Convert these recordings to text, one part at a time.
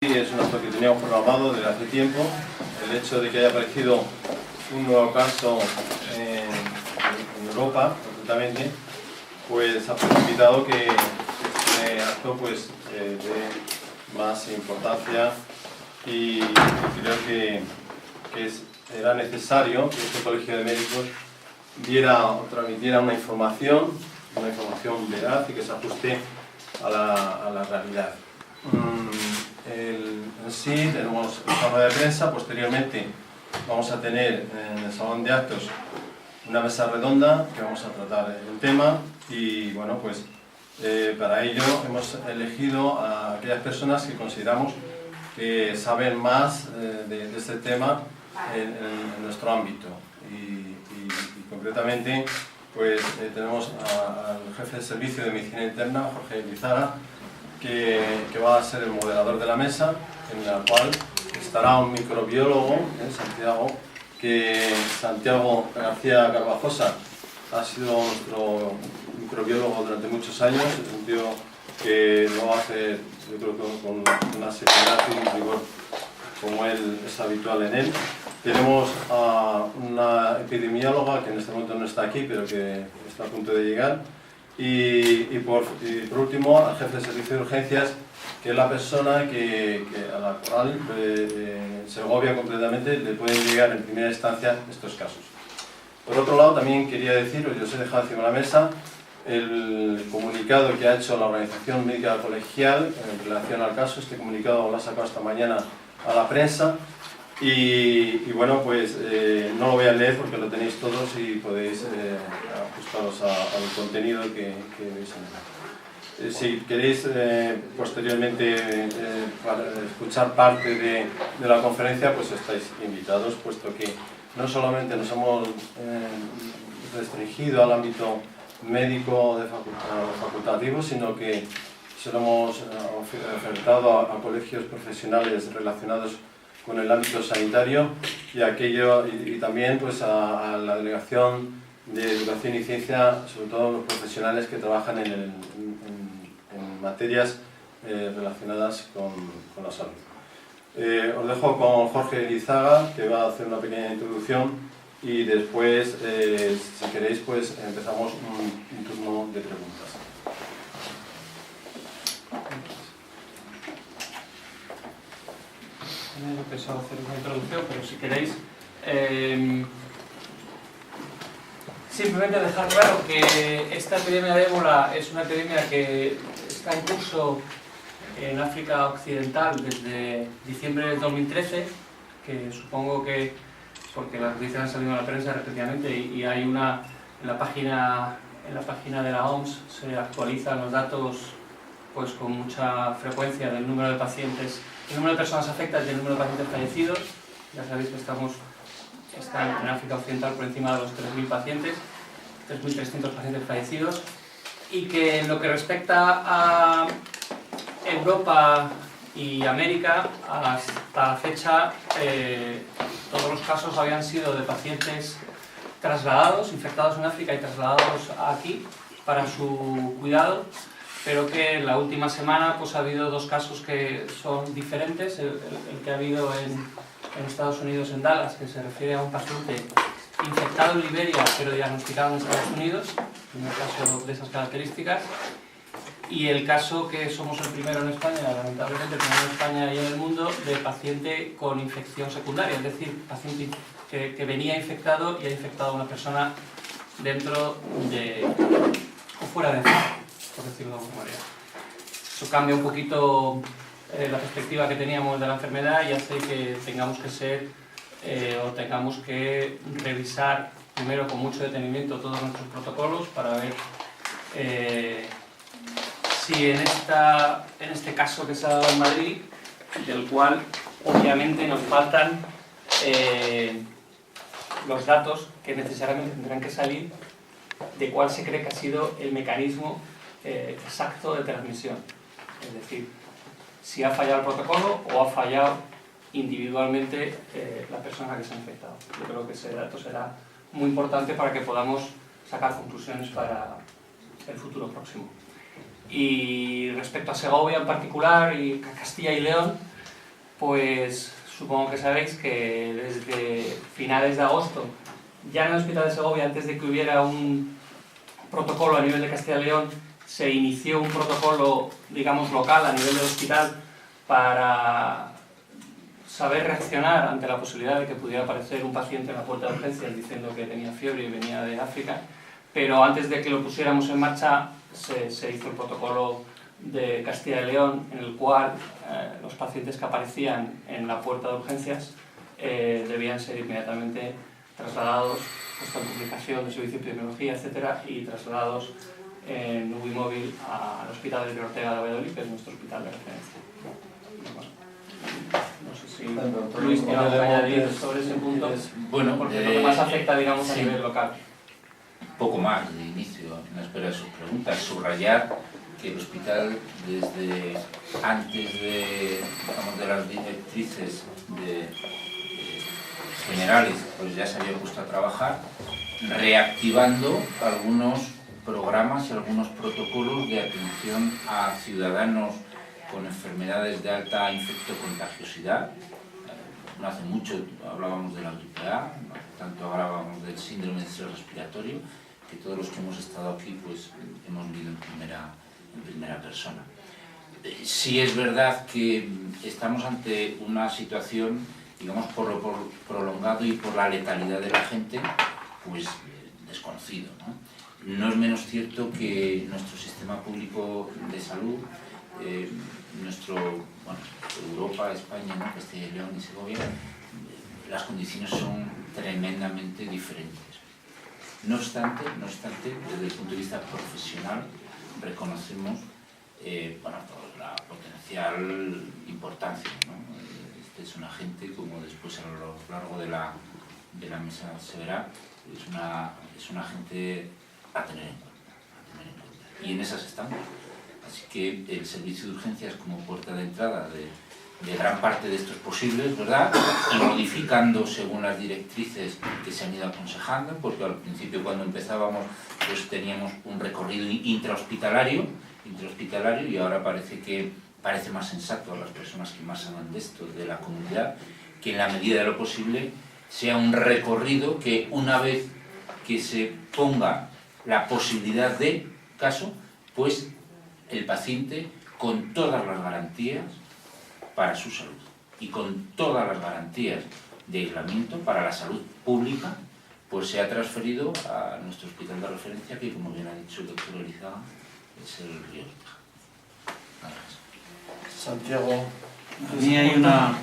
Es un acto que teníamos programado desde hace tiempo. El hecho de que haya aparecido un nuevo caso en Europa, concretamente, pues ha precipitado que este acto pues, dé más importancia y creo que era necesario que este colegio de médicos diera o transmitiera una información veraz y que se ajuste a la realidad. En sí tenemos esta rueda de prensa. Posteriormente vamos a tener en el salón de actos una mesa redonda que vamos a tratar el tema y bueno, pues para ello hemos elegido a aquellas personas que consideramos que saben más de este tema en nuestro ámbito y concretamente pues tenemos al jefe de servicio de medicina interna, Jorge Lizaga, que va a ser el moderador de la mesa, en la cual estará un microbiólogo, Santiago García Carvajosa ha sido nuestro microbiólogo durante muchos años, es un tío que lo hace, yo creo que con una seriedad y un rigor como él es habitual en él. Tenemos a una epidemióloga que en este momento no está aquí, pero que está a punto de llegar. Y por último, al jefe de servicio de urgencias, que es la persona a la cual en Segovia completamente le pueden llegar en primera instancia estos casos. Por otro lado, también quería deciros, yo os he dejado encima de la mesa el comunicado que ha hecho la Organización Médica Colegial en relación al caso. Este comunicado lo ha sacado esta mañana a la prensa y bueno, pues no lo voy a leer porque lo tenéis todos y podéis ajustaros al contenido que veis en él. Si queréis posteriormente para escuchar parte de la conferencia, pues estáis invitados, puesto que no solamente nos hemos restringido al ámbito médico de facultativo, sino que se lo hemos ofertado a colegios profesionales relacionados con el ámbito sanitario y también pues a la Delegación de Educación y Ciencia, sobre todo los profesionales que trabajan en materias relacionadas con la salud. Os dejo con Jorge Lizaga, que va a hacer una pequeña introducción y después, si queréis, pues empezamos un turno de preguntas. No he pensado hacer una introducción, pero si queréis, simplemente dejar claro que esta epidemia de ébola es una epidemia que está en curso en África Occidental desde diciembre del 2013, que supongo que, porque las noticias han salido en la prensa repetidamente y hay una, en la página de la OMS se actualizan los datos pues con mucha frecuencia del número de pacientes, el número de personas afectadas y el número de pacientes fallecidos. Ya sabéis que están en África Occidental por encima de los 3.000 pacientes, 3.300 pacientes fallecidos, y que en lo que respecta a Europa y América, hasta la fecha todos los casos habían sido de pacientes trasladados, infectados en África y trasladados aquí para su cuidado, pero que en la última semana pues, ha habido dos casos que son diferentes. El que ha habido en Estados Unidos, en Dallas, que se refiere a un paciente infectado en Liberia pero diagnosticado en Estados Unidos, primer caso de esas características, y el caso que somos el primero en España, lamentablemente el primero en España y en el mundo, de paciente con infección secundaria, es decir, paciente que venía infectado y ha infectado a una persona dentro de o fuera de África, por decirlo de alguna manera. Eso cambia un poquito la perspectiva que teníamos de la enfermedad y hace que tengamos que ser tengamos que revisar primero con mucho detenimiento todos nuestros protocolos para ver si en este caso que se ha dado en Madrid, del cual obviamente nos faltan los datos que necesariamente tendrán que salir de cuál se cree que ha sido el mecanismo exacto de transmisión. Es decir, si ha fallado el protocolo o ha fallado individualmente la persona que se ha infectado. Yo creo que ese dato será muy importante para que podamos sacar conclusiones para el futuro próximo. Y respecto a Segovia en particular y a Castilla y León, pues supongo que sabéis que desde finales de agosto, ya en el Hospital de Segovia, antes de que hubiera un protocolo a nivel de Castilla y León, se inició un protocolo, digamos, local a nivel del hospital para saber reaccionar ante la posibilidad de que pudiera aparecer un paciente en la puerta de urgencias diciendo que tenía fiebre y venía de África, pero antes de que lo pusiéramos en marcha se hizo el protocolo de Castilla y León, en el cual los pacientes que aparecían en la puerta de urgencias debían ser inmediatamente trasladados, puesta en publicación del servicio de epidemiología, etcétera, y trasladados en UBI móvil al Hospital de Ortega de Valladolid, que es nuestro hospital de referencia. No sé si Luis tiene algo que añadir sobre ese punto, Bueno, porque lo que más afecta, digamos, a sí, nivel local. poco más de inicio, en la espera de sus preguntas. Subrayar que el hospital, desde antes de, digamos, de las directrices generales, pues ya se había puesto a trabajar, reactivando algunos programas y algunos protocolos de atención a ciudadanos con enfermedades de alta infectocontagiosidad. No hace mucho hablábamos de la gripe A, no hace tanto hablábamos del síndrome de estrés respiratorio, que todos los que hemos estado aquí pues hemos vivido en primera persona. Sí es verdad que estamos ante una situación, digamos, por lo prolongado y por la letalidad de la gente, pues desconocido, ¿no? No es menos cierto que nuestro sistema público de salud, Europa, España, ¿no? Castilla y León y Segovia, las condiciones son tremendamente diferentes. No obstante, desde el punto de vista profesional, reconocemos la potencial importancia, ¿no? Este es un agente, como después a lo largo de la mesa se verá, es un agente a tener en cuenta. Y en esas estamos. Así que el servicio de urgencias como puerta de entrada de gran parte de estos posibles, ¿verdad? Y modificando según las directrices que se han ido aconsejando, porque al principio cuando empezábamos pues teníamos un recorrido intrahospitalario y ahora parece más sensato a las personas que más saben de esto, de la comunidad, que en la medida de lo posible sea un recorrido que una vez que se ponga la posibilidad de caso, pues el paciente con todas las garantías para su salud y con todas las garantías de aislamiento para la salud pública, pues se ha transferido a nuestro hospital de referencia, que como bien ha dicho el doctor Elizaga, es el Río Ortega. Santiago. A mí hay una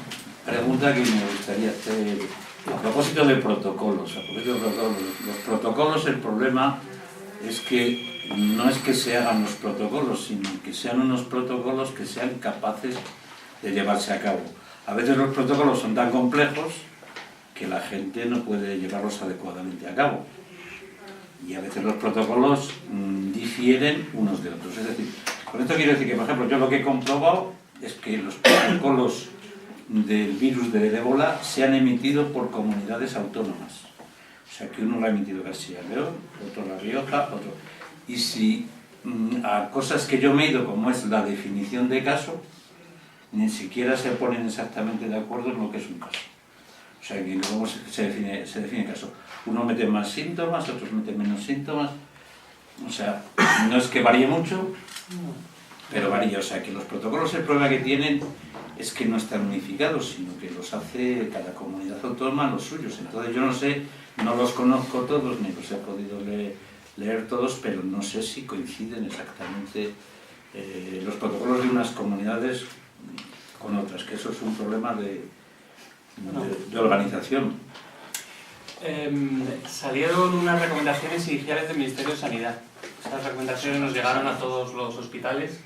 pregunta que me gustaría hacer a propósito de protocolos. Los protocolos, el problema es que no es que se hagan los protocolos, sino que sean unos protocolos que sean capaces de llevarse a cabo. A veces los protocolos son tan complejos que la gente no puede llevarlos adecuadamente a cabo. Y a veces los protocolos difieren unos de otros. Es decir, con esto quiero decir que, por ejemplo, yo lo que he comprobado es que los protocolos del virus del ébola se han emitido por comunidades autónomas. O sea, que uno lo ha emitido Castilla y León, otro La Rioja, otro... Y si a cosas que yo me he ido, como es la definición de caso, ni siquiera se ponen exactamente de acuerdo en lo que es un caso. O sea, que luego se define caso. Uno mete más síntomas, otros meten menos síntomas. O sea, no es que varíe mucho, pero varía. O sea, que los protocolos, el problema que tienen es que no están unificados, sino que los hace cada comunidad autónoma los suyos. Entonces yo no sé, no los conozco todos, ni los he podido leer todos, pero no sé si coinciden exactamente los protocolos de unas comunidades con otras, que eso es un problema de organización. Salieron unas recomendaciones iniciales del Ministerio de Sanidad. Estas recomendaciones nos llegaron a todos los hospitales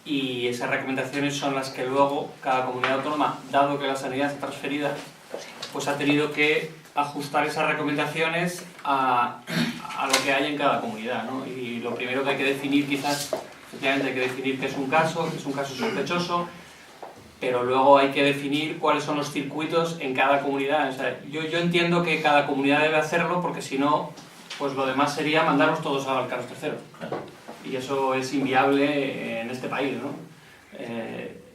y esas recomendaciones son las que luego cada comunidad autónoma, dado que la sanidad está transferida, pues ha tenido que ajustar esas recomendaciones a lo que hay en cada comunidad, ¿no? Y lo primero que hay que definir, quizás, efectivamente hay que definir qué es un caso sospechoso, pero luego hay que definir cuáles son los circuitos en cada comunidad. O sea, yo entiendo que cada comunidad debe hacerlo, porque si no, pues lo demás sería mandarlos todos al Carlos III. Y eso es inviable en este país, ¿no?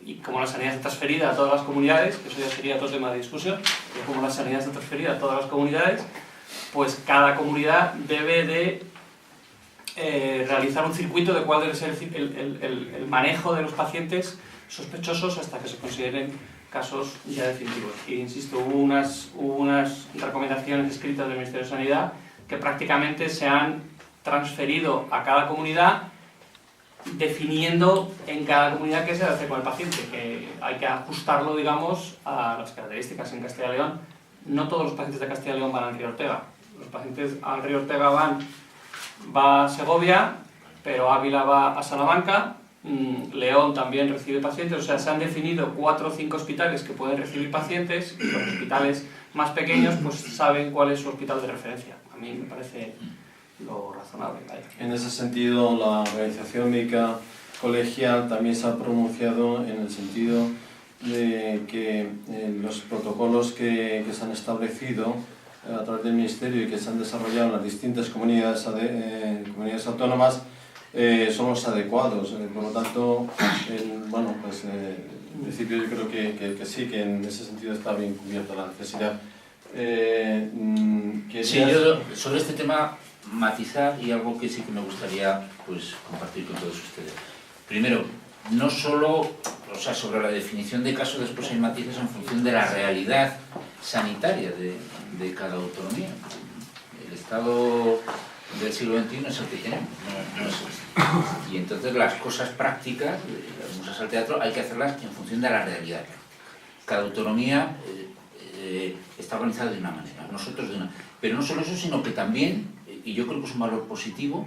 y como la sanidad está transferida a todas las comunidades, que eso ya sería otro tema de discusión, pero como la sanidad está transferida a todas las comunidades, pues cada comunidad debe de realizar un circuito de cuál debe ser el manejo de los pacientes sospechosos hasta que se consideren casos ya definitivos. Y insisto, hubo unas recomendaciones escritas del Ministerio de Sanidad que prácticamente se han transferido a cada comunidad, definiendo en cada comunidad qué se debe hacer con el paciente, que hay que ajustarlo, digamos, a las características. En Castilla y León, no todos los pacientes de Castilla y León van al Río Ortega. Los pacientes al Río Ortega va a Segovia, pero Ávila va a Salamanca, León también recibe pacientes, o sea, se han definido 4 o 5 hospitales que pueden recibir pacientes, y los hospitales más pequeños pues saben cuál es su hospital de referencia. A mí me parece lo razonable. En ese sentido, la Organización Médica Colegial también se ha pronunciado en el sentido de que los protocolos que se han establecido a través del Ministerio y que se han desarrollado en las distintas comunidades autónomas son los adecuados. Por lo tanto, bueno, pues en principio yo creo que sí, que en ese sentido está bien cubierta la necesidad. Sí, yo sobre este tema matizar y algo que sí que me gustaría pues compartir con todos ustedes. Primero, no solo, o sea, sobre la definición de caso, después hay matices en función de la realidad sanitaria de cada autonomía. El estado del siglo XXI es el que tenemos, no es este. Y entonces las cosas prácticas, las musas al teatro, hay que hacerlas en función de la realidad. Cada autonomía está organizada de una manera, nosotros de una. Pero no solo eso, sino que también, y yo creo que es un valor positivo,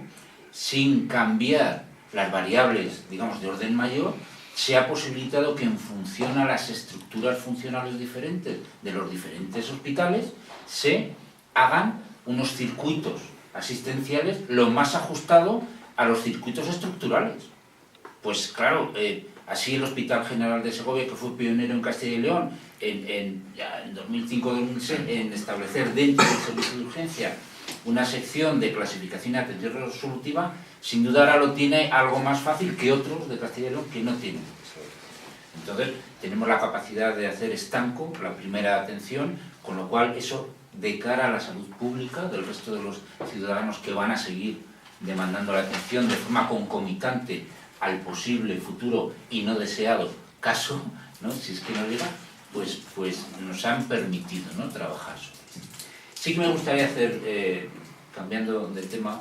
sin cambiar las variables, digamos, de orden mayor, se ha posibilitado que en función a las estructuras funcionales diferentes de los diferentes hospitales se hagan unos circuitos asistenciales lo más ajustado a los circuitos estructurales. Pues claro, así el Hospital General de Segovia, que fue pionero en Castilla y León, en 2005-2006, en establecer dentro del servicio de urgencia una sección de clasificación y atención resolutiva, sin duda ahora lo tiene algo más fácil que otros de Castilla y León que no tienen. Entonces, tenemos la capacidad de hacer estanco la primera atención, con lo cual eso, de cara a la salud pública del resto de los ciudadanos que van a seguir demandando la atención de forma concomitante al posible futuro y no deseado caso, ¿no? Si es que no llega, pues nos han permitido, ¿no?, trabajar sobre esto. Sí que me gustaría hacer, cambiando de tema,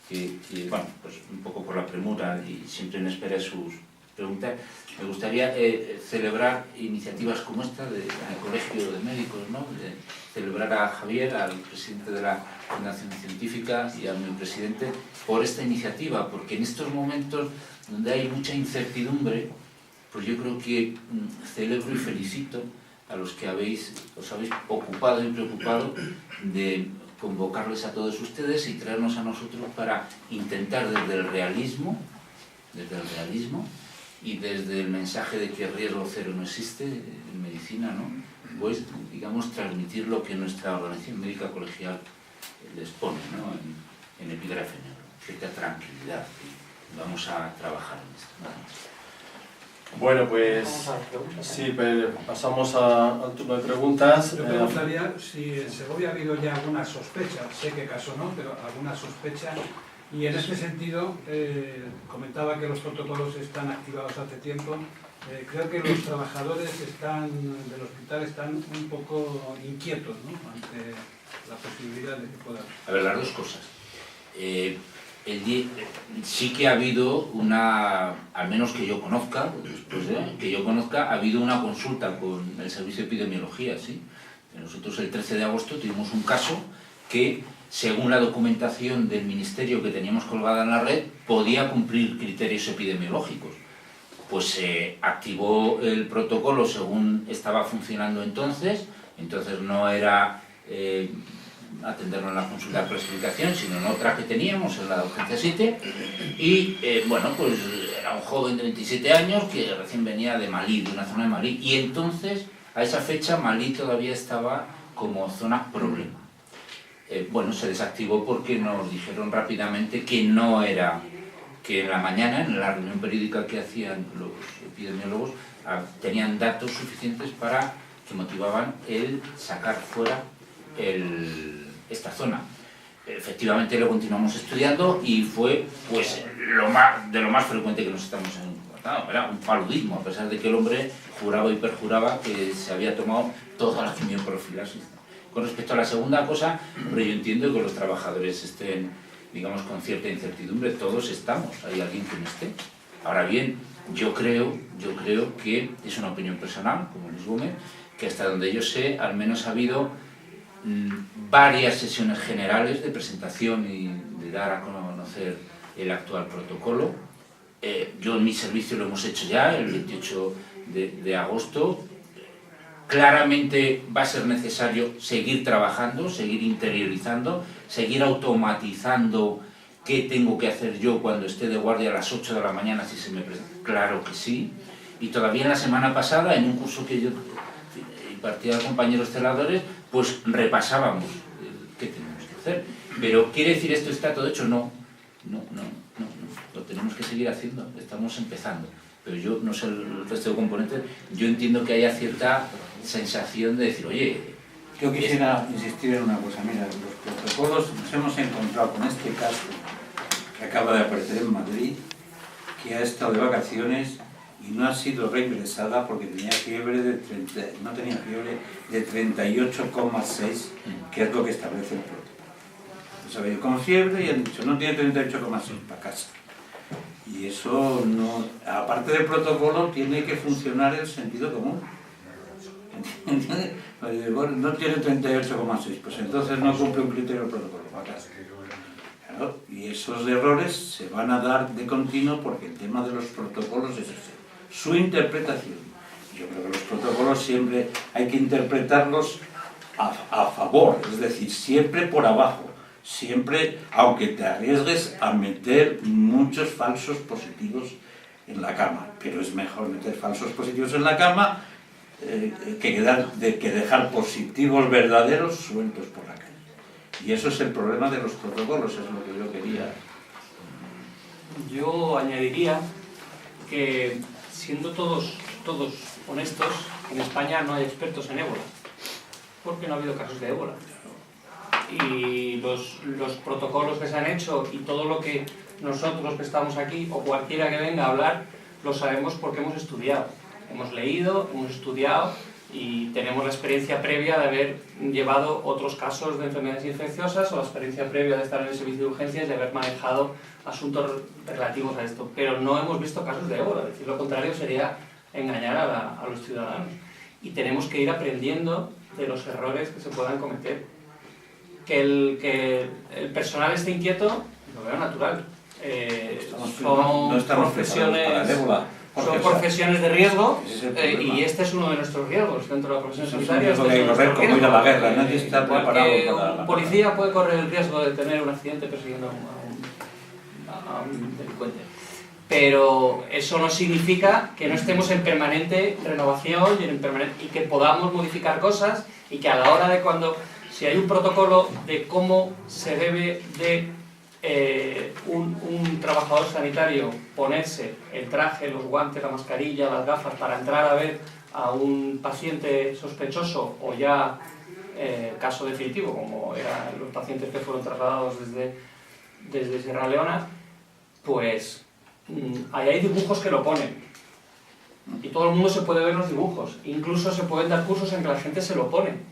que, bueno, pues un poco por la premura y siempre en espera de sus preguntas, me gustaría celebrar iniciativas como esta del Colegio de Médicos, ¿no?, de celebrar a Javier, al presidente de la Fundación Científica y a mi presidente, por esta iniciativa, porque en estos momentos donde hay mucha incertidumbre, pues yo creo que celebro y felicito a los que os habéis ocupado y preocupado de convocarles a todos ustedes y traernos a nosotros para intentar desde el realismo y desde el mensaje de que riesgo cero no existe en medicina, ¿no?, pues digamos transmitir lo que nuestra organización médica colegial les pone, ¿no?, en epígrafe negro, cierta tranquilidad, y vamos a trabajar en esto. ¿No? Bueno, pues sí, pero pasamos al turno de preguntas. Yo me gustaría si en Segovia ha habido ya alguna sospecha, sé que caso no, pero alguna sospecha, y en este sentido comentaba que los protocolos están activados hace tiempo. Creo que los trabajadores del hospital están un poco inquietos, ¿no?, ante la posibilidad de que puedan. A ver, las dos cosas. Sí que ha habido una, al menos que yo conozca, ha habido una consulta con el Servicio de Epidemiología, ¿sí? Nosotros el 13 de agosto tuvimos un caso que, según la documentación del Ministerio que teníamos colgada en la red, podía cumplir criterios epidemiológicos. Pues se activó el protocolo según estaba funcionando entonces no era atendernos en la consulta de clasificación, sino en otra que teníamos, en la urgencia 7, y bueno, pues era un joven de 27 años que recién venía de Malí, de una zona de Malí, y entonces, a esa fecha, Malí todavía estaba como zona problema. Bueno, se desactivó porque nos dijeron rápidamente que no era, que en la mañana, en la reunión periódica que hacían los epidemiólogos, tenían datos suficientes para que motivaban el sacar fuera esta zona. Efectivamente lo continuamos estudiando y fue pues de lo más frecuente que nos estamos encontrando. Era un paludismo, a pesar de que el hombre juraba y perjuraba que se había tomado toda la quimioprofilaxis. Con respecto a la segunda cosa, pero yo entiendo que los trabajadores estén, digamos, con cierta incertidumbre. Todos estamos, hay alguien que no esté. Ahora bien, yo creo que es una opinión personal, como Luis Gómez, que hasta donde yo sé, al menos ha habido varias sesiones generales de presentación y de dar a conocer el actual protocolo. Yo en mi servicio lo hemos hecho ya, el 28 de agosto. Claramente va a ser necesario seguir trabajando, seguir interiorizando, seguir automatizando qué tengo que hacer yo cuando esté de guardia a las 8 de la mañana si se me presenta. Claro que sí. Y todavía la semana pasada, en un curso que yo impartía a compañeros celadores, pues repasábamos qué tenemos que hacer. Pero ¿quiere decir esto está todo hecho? No. Lo tenemos que seguir haciendo, estamos empezando. Pero yo no sé el resto de componentes, yo entiendo que haya cierta sensación de decir, oye... Yo quisiera insistir en una cosa, mira, los protocolos nos hemos encontrado con este caso que acaba de aparecer en Madrid, que ha estado de vacaciones y no ha sido reingresada porque tenía fiebre de 38,6, que es lo que establece el protocolo. Entonces ha venido con fiebre y han dicho, no tiene 38,6 para casa. Y eso no, aparte del protocolo, tiene que funcionar el sentido común. ¿Entiendes? Bueno, no tiene 38,6, pues entonces no cumple un criterio del protocolo. Claro, y esos errores se van a dar de continuo porque el tema de los protocolos es ese, su interpretación. Yo creo que los protocolos siempre hay que interpretarlos a favor, es decir, siempre por abajo. Siempre, aunque te arriesgues a meter muchos falsos positivos en la cama, pero es mejor meter falsos positivos en la cama que dejar positivos verdaderos sueltos por la calle. Y eso es el problema de los protocolos, es lo que yo quería. Yo añadiría que, siendo todos honestos, en España no hay expertos en ébola, porque no ha habido casos de ébola. Y los protocolos que se han hecho y todo lo que nosotros que estamos aquí o cualquiera que venga a hablar lo sabemos porque hemos estudiado, hemos leído, hemos estudiado y tenemos la experiencia previa de haber llevado otros casos de enfermedades infecciosas o la experiencia previa de estar en el servicio de urgencias y de haber manejado asuntos relativos a esto, pero no hemos visto casos de ébola. Decir lo contrario sería engañar a los ciudadanos y tenemos que ir aprendiendo de los errores que se puedan cometer. Que el personal esté inquieto, lo veo natural. Son profesiones de riesgo y este es uno de nuestros riesgos dentro de la profesión sanitaria. Un policía puede correr el riesgo de tener un accidente persiguiendo a un delincuente. Pero eso no significa que no estemos en permanente renovación y que podamos modificar cosas y que a la hora de si hay un protocolo de cómo se debe de un trabajador sanitario ponerse el traje, los guantes, la mascarilla, las gafas para entrar a ver a un paciente sospechoso o ya caso definitivo, como eran los pacientes que fueron trasladados desde Sierra Leona, pues ahí hay dibujos que lo ponen. Y todo el mundo se puede ver los dibujos. Incluso se pueden dar cursos en que la gente se lo pone.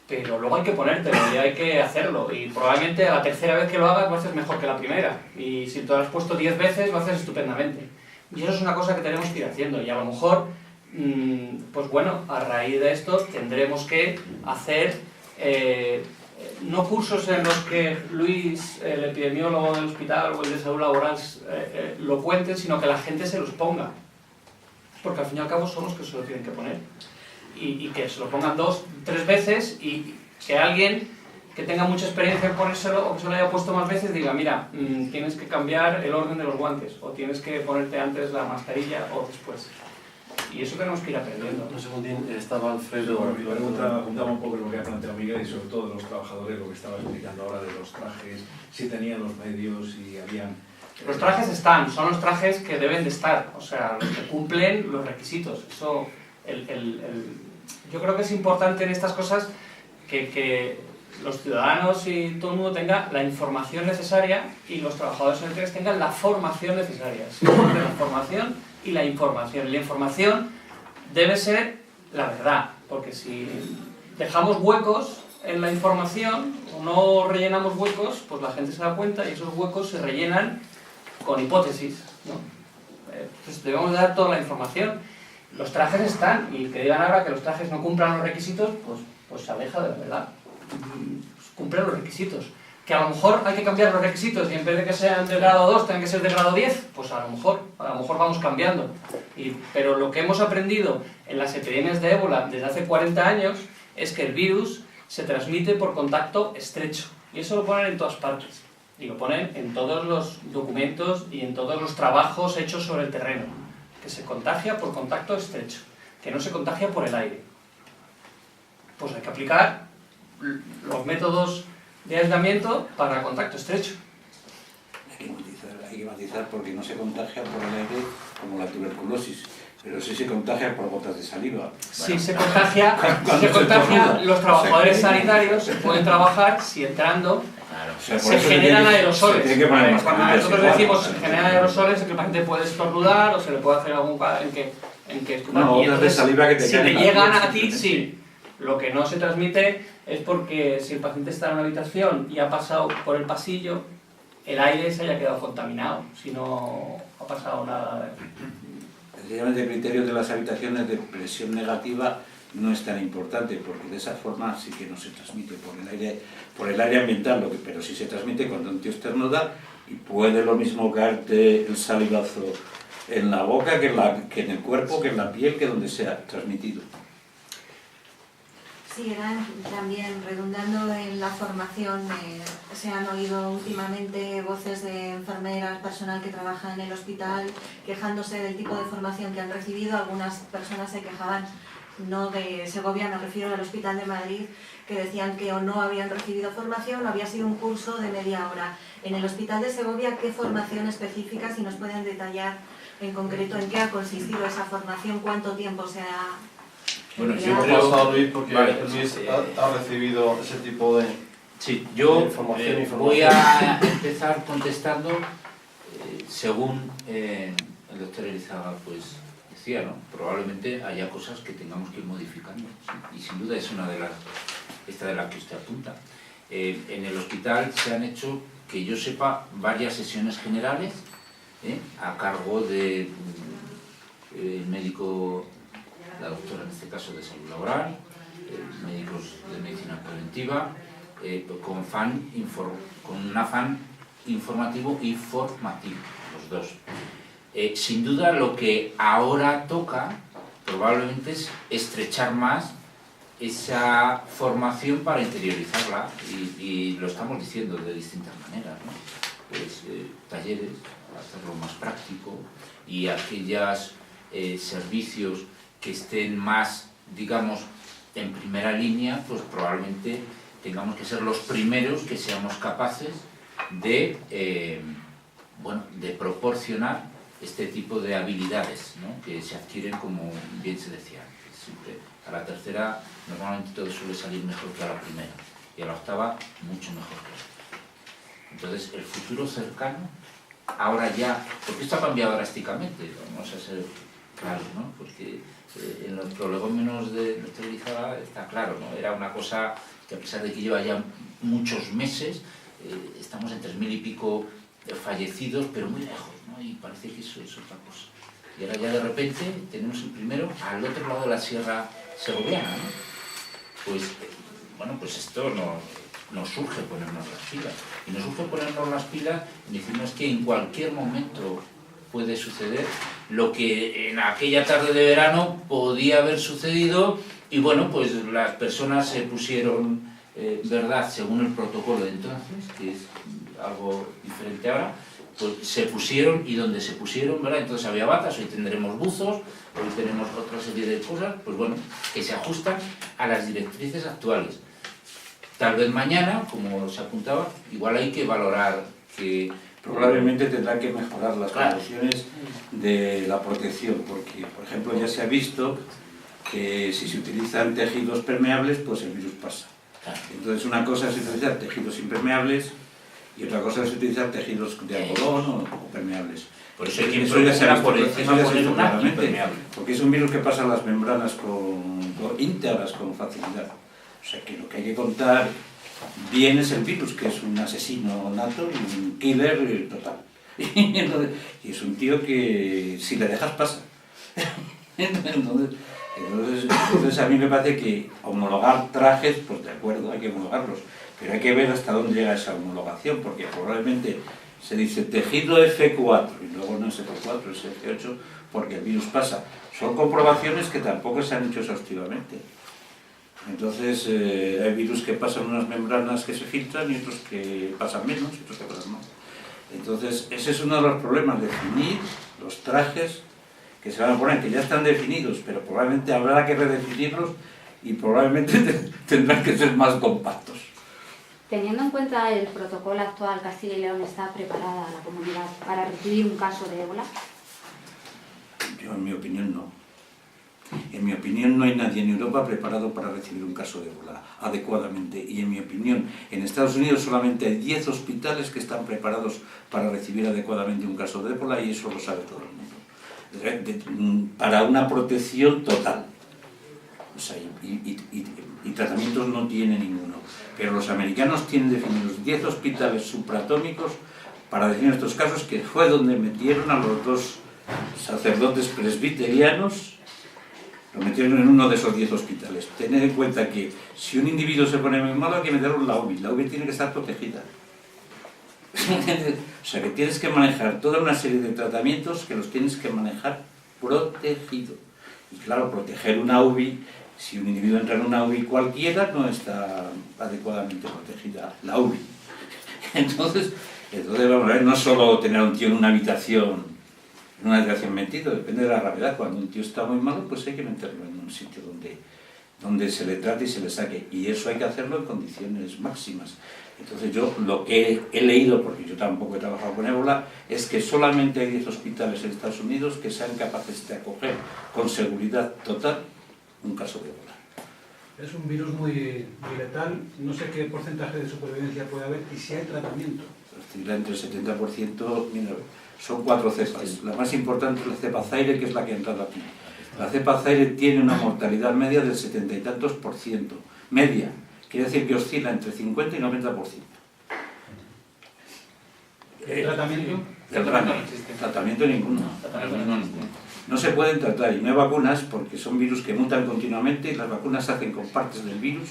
Pero luego hay que ponértelo y hay que hacerlo. Y probablemente a la tercera vez que lo hagas lo haces mejor que la primera. Y si te lo has puesto 10 veces, lo haces estupendamente. Y eso es una cosa que tenemos que ir haciendo. Y a lo mejor, pues bueno, a raíz de esto tendremos que hacer no cursos en los que Luis, el epidemiólogo del hospital o el de salud laboral lo cuenten, sino que la gente se los ponga. Porque al fin y al cabo son los que se lo tienen que poner. Y que se lo pongan 2, 3 veces y que alguien que tenga mucha experiencia en ponérselo o que se lo haya puesto más veces diga, mira, tienes que cambiar el orden de los guantes o tienes que ponerte antes la mascarilla o después. Y eso tenemos que ir aprendiendo. Un segundín, estaba Alfredo... Bueno, mi pregunta apuntaba un poco en lo que ha planteado Miguel y sobre todo de los trabajadores, lo que estaba explicando ahora de los trajes, si tenían los medios, si habían Los trajes están, son los trajes que deben de estar, o sea, los que cumplen los requisitos. Eso, yo creo que es importante en estas cosas que los ciudadanos y todo el mundo tenga la información necesaria y los trabajadores sanitarios tengan la formación necesaria. Es importante la formación y la información. Y la información debe ser la verdad, porque si dejamos huecos en la información o no rellenamos huecos, pues la gente se da cuenta y esos huecos se rellenan con hipótesis, ¿no? Pues debemos dar toda la información. Los trajes están, y el que digan ahora que los trajes no cumplan los requisitos, pues se aleja de la verdad. Cumplen los requisitos. Que a lo mejor hay que cambiar los requisitos y en vez de que sean de grado 2 tengan que ser de grado 10, pues a lo mejor vamos cambiando. Pero lo que hemos aprendido en las epidemias de ébola desde hace 40 años es que el virus se transmite por contacto estrecho. Y eso lo ponen en todas partes. Y lo ponen en todos los documentos y en todos los trabajos hechos sobre el terreno. Que se contagia por contacto estrecho, que no se contagia por el aire. Pues hay que aplicar los métodos de aislamiento para contacto estrecho. Hay que matizar porque no se contagia por el aire como la tuberculosis, pero sí se contagia por gotas de saliva. Sí, se contagia, los trabajadores sanitarios pueden trabajar si entrando se generan aerosoles. Cuando nosotros decimos se generan aerosoles es que el paciente puede estornudar o se le puede hacer algún en que gotas de saliva que te si te llegan a ti, sí. Lo que no se transmite es porque si el paciente está en una habitación y ha pasado por el pasillo, el aire se haya quedado contaminado, si no ha pasado nada. Sencillamente el criterio de las habitaciones de presión negativa no es tan importante, porque de esa forma sí que no se transmite por el aire ambiental, pero sí se transmite cuando un tío estornuda y puede lo mismo caerte el salivazo en la boca que en el cuerpo, que en la piel, que donde sea transmitido. Sí, también redundando en la formación, se han oído últimamente voces de enfermeras, personal que trabaja en el hospital, quejándose del tipo de formación que han recibido. Algunas personas se quejaban, no de Segovia, me refiero al Hospital de Madrid, que decían que o no habían recibido formación o había sido un curso de media hora. En el Hospital de Segovia, ¿qué formación específica? Si nos pueden detallar en concreto en qué ha consistido esa formación, cuánto tiempo se ha... Bueno, yo creo a Luis porque Luis ha recibido ese tipo de información. Voy a empezar contestando según el doctor Elizaga pues decía, ¿no? Probablemente haya cosas que tengamos que ir modificando, ¿sí? Y sin duda es una de las que usted apunta. En el hospital se han hecho, que yo sepa, varias sesiones generales a cargo del médico, la doctora en este caso de salud laboral, médicos de medicina preventiva, con un afán informativo y formativo, los dos. Sin duda lo que ahora toca probablemente es estrechar más esa formación para interiorizarla y lo estamos diciendo de distintas maneras, ¿no? Pues talleres, hacerlo más práctico y aquellos servicios que estén más, digamos, en primera línea, pues probablemente tengamos que ser los primeros que seamos capaces de, de proporcionar este tipo de habilidades, ¿no? Que se adquieren, como bien se decía antes. Siempre a la tercera normalmente todo suele salir mejor que a la primera y a la octava mucho mejor que a la otra. Entonces el futuro cercano, ahora ya, porque esto ha cambiado drásticamente, vamos a ser claros, ¿no? Porque en los prolegómenos de nuestra Elizaga está claro, ¿no? Era una cosa que a pesar de que lleva ya muchos meses, estamos en 3000 y pico fallecidos, pero muy lejos, ¿no? Y parece que eso es otra cosa. Y ahora ya de repente tenemos el primero al otro lado de la sierra segoviana, ¿no? Pues, pues esto nos surge ponernos las pilas. Y nos surge ponernos las pilas y decirnos que en cualquier momento puede suceder lo que en aquella tarde de verano podía haber sucedido y pues las personas se pusieron, verdad, según el protocolo de entonces, que es algo diferente ahora, pues se pusieron y donde se pusieron, ¿verdad? Entonces había batas, hoy tendremos buzos, hoy tenemos otra serie de cosas, pues que se ajustan a las directrices actuales. Tal vez mañana, como se apuntaba, igual hay que valorar que probablemente tendrá que mejorar las Claro. condiciones de la protección, porque, por ejemplo, ya se ha visto que si se utilizan tejidos permeables, pues el virus pasa. Claro. Entonces, una cosa es utilizar tejidos impermeables y otra cosa es utilizar tejidos de algodón o permeables. Por eso hay que Eso ya se ha visto, por eso encima ya se ha poner visto una claramente, impermeable. porque es un virus que pasa las membranas íntegras con facilidad. O sea que lo que hay que contar bien es el virus, que es un asesino nato y un killer total. Y es un tío que si le dejas pasa. Entonces a mí me parece que homologar trajes, pues de acuerdo, hay que homologarlos, pero hay que ver hasta dónde llega esa homologación, porque probablemente se dice tejido F4 y luego no es F4, es F8, porque el virus pasa. Son comprobaciones que tampoco se han hecho exhaustivamente. Entonces hay virus que pasan unas membranas que se filtran y otros que pasan menos y otros que pasan más. Entonces ese es uno de los problemas, definir los trajes que se van a poner, que ya están definidos, pero probablemente habrá que redefinirlos y probablemente tendrán que ser más compactos. Teniendo en cuenta el protocolo actual, Castilla y León está preparada la comunidad para recibir un caso de ébola. Yo, en mi opinión, no. En mi opinión, no hay nadie en Europa preparado para recibir un caso de ébola adecuadamente. Y en mi opinión, en Estados Unidos solamente hay 10 hospitales que están preparados para recibir adecuadamente un caso de ébola y eso lo sabe todo el mundo. Para una protección total. O sea, y tratamientos no tiene ninguno. Pero los americanos tienen definidos 10 hospitales supratómicos para definir estos casos, que fue donde metieron a los 2 sacerdotes presbiterianos, lo metieron en uno de esos 10 hospitales. Tened en cuenta que si un individuo se pone muy malo hay que meterlo en la UBI. La UBI tiene que estar protegida. O sea que tienes que manejar toda una serie de tratamientos que los tienes que manejar protegido. Y claro, proteger una UBI, si un individuo entra en una UBI cualquiera, no está adecuadamente protegida la UBI. Entonces vamos a ver, no solo tener a un tío en una habitación metido, depende de la gravedad. Cuando un tío está muy malo, pues hay que meterlo en un sitio donde se le trate y se le saque. Y eso hay que hacerlo en condiciones máximas. Entonces yo lo que he leído, porque yo tampoco he trabajado con ébola, es que solamente hay 10 hospitales en Estados Unidos que sean capaces de acoger con seguridad total un caso de ébola. Es un virus muy letal, no sé qué porcentaje de supervivencia puede haber y si hay tratamiento. Oscila entre el 70%, mira, son 4 cepas. La más importante es la cepa Zaire, que es la que ha entrado aquí. La cepa Zaire tiene una mortalidad media del 70 y tantos %. Media. Quiere decir que oscila entre 50 y 90%. ¿Tratamiento? Tratamiento ninguno. No se pueden tratar y no hay vacunas porque son virus que mutan continuamente y las vacunas se hacen con partes del virus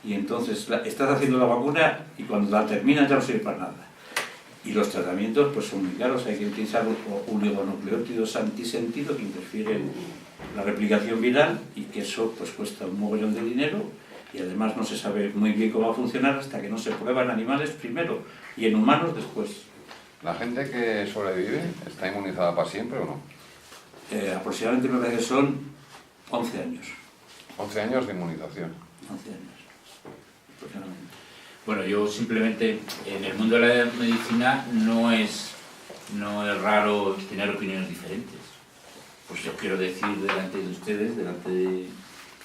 y entonces estás haciendo la vacuna y cuando la terminas ya no sirve para nada. Y los tratamientos pues son muy caros, hay que utilizar oligonucleótidos antisentido que interfieren en la replicación viral y que eso pues cuesta un mogollón de dinero y además no se sabe muy bien cómo va a funcionar hasta que no se prueba en animales primero y en humanos después. ¿La gente que sobrevive está inmunizada para siempre o no? Aproximadamente me parece que son 11 años. 11 años de inmunización. 11 años, aproximadamente. Bueno, yo simplemente, en el mundo de la medicina no es raro tener opiniones diferentes. Pues yo quiero decir delante de ustedes, delante de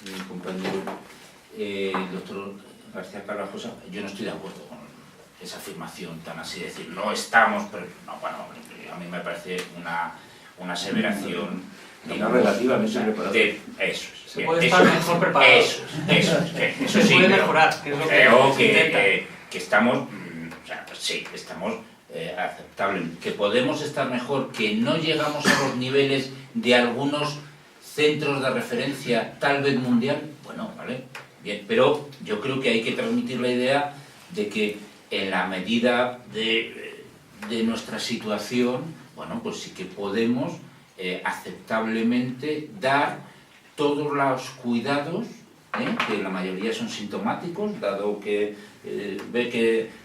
mi compañero, el doctor García Carvajosa, yo no estoy de acuerdo con esa afirmación tan así, decir, no estamos, pero no, bueno, a mí me parece una aseveración, digamos, relativamente preparado. eso es. Se puede estar mejor preparado. Eso Se sí, puede pero mejorar, que es lo que creo se intenta. que estamos, o sea, sí, estamos aceptables, que podemos estar mejor, que no llegamos a los niveles de algunos centros de referencia, tal vez mundial, bueno, vale, bien, pero yo creo que hay que transmitir la idea de que en la medida de nuestra situación, bueno, pues sí que podemos aceptablemente dar todos los cuidados, que la mayoría son sintomáticos, dado que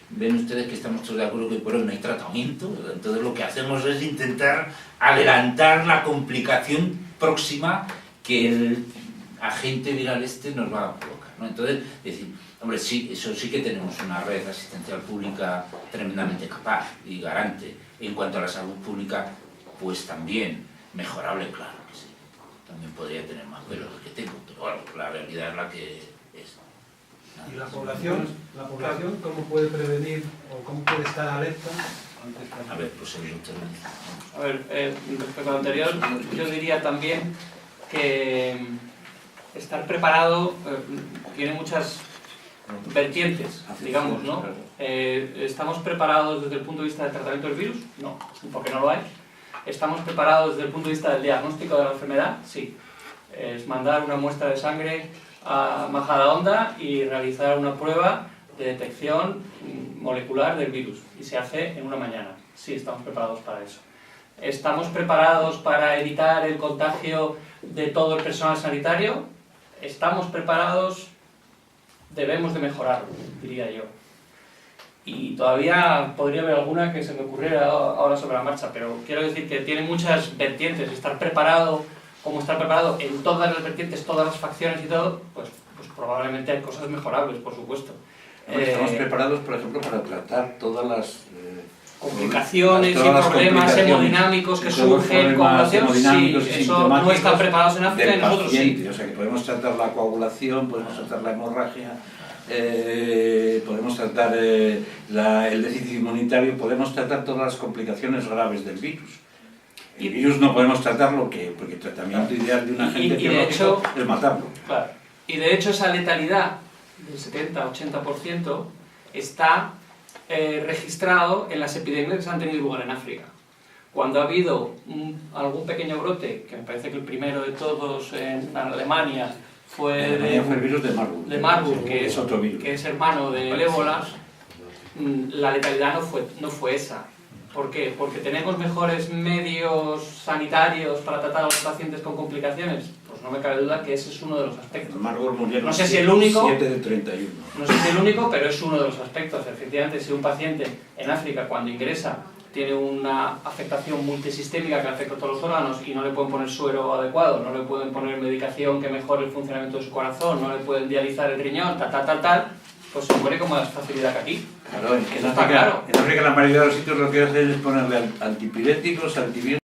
ven ustedes que estamos todos de acuerdo que por hoy no hay tratamiento, entonces lo que hacemos es intentar adelantar la complicación próxima que el agente viral nos va a provocar, ¿no? Entonces, decir, hombre, sí, eso sí que tenemos una red asistencial pública tremendamente capaz y garante. En cuanto a la salud pública, pues también mejorable, claro que sí. También podría tener más pelos que tengo, pero bueno, la realidad es la que es. ¿Y la población cómo puede prevenir o cómo puede estar alerta? A ver, pues el doctor. A ver, respecto a lo anterior, yo diría también que estar preparado tiene muchas vertientes, digamos, ¿no? ¿Estamos preparados desde el punto de vista del tratamiento del virus? No, porque no lo hay. ¿Estamos preparados desde el punto de vista del diagnóstico de la enfermedad? Sí. Es mandar una muestra de sangre a Majadahonda y realizar una prueba de detección molecular del virus, y se hace en una mañana. Sí, estamos preparados para eso. ¿Estamos preparados para evitar el contagio de todo el personal sanitario? ¿Estamos preparados? Debemos de mejorarlo, diría yo. Y todavía podría haber alguna que se me ocurriera ahora sobre la marcha, pero quiero decir que tiene muchas vertientes. Estar preparado, como estar preparado en todas las vertientes, todas las facciones y todo, pues probablemente hay cosas mejorables, por supuesto. Estamos preparados, por ejemplo, para tratar todas las complicaciones y problemas hemodinámicos que surgen con la sí, eso no están preparados en África y nosotros sí. O sea que podemos tratar la coagulación, podemos tratar la hemorragia, podemos tratar el déficit inmunitario, podemos tratar todas las complicaciones graves del virus. El virus no podemos tratarlo porque el tratamiento ideal de un agente biológico es matarlo. Claro. Y de hecho esa letalidad del 70-80% está registrado en las epidemias que se han tenido lugar en África. Cuando ha habido algún pequeño brote, que me parece que el primero de todos en Alemania fue el virus de Marburg, que es hermano del ébola, la letalidad no fue esa. ¿Por qué? Porque tenemos mejores medios sanitarios para tratar a los pacientes con complicaciones. Pues no me cabe duda que ese es uno de los aspectos. No sé si el único, 7 de 31. no sé si el único, pero es uno de los aspectos. Efectivamente, si un paciente en África cuando ingresa tiene una afectación multisistémica que afecta a todos los órganos y no le pueden poner suero adecuado, no le pueden poner medicación que mejore el funcionamiento de su corazón, no le pueden dializar el riñón, pues se muere con más facilidad que aquí. Claro, en África la mayoría de los sitios lo que hacen es ponerle antipiréticos, antibióticos.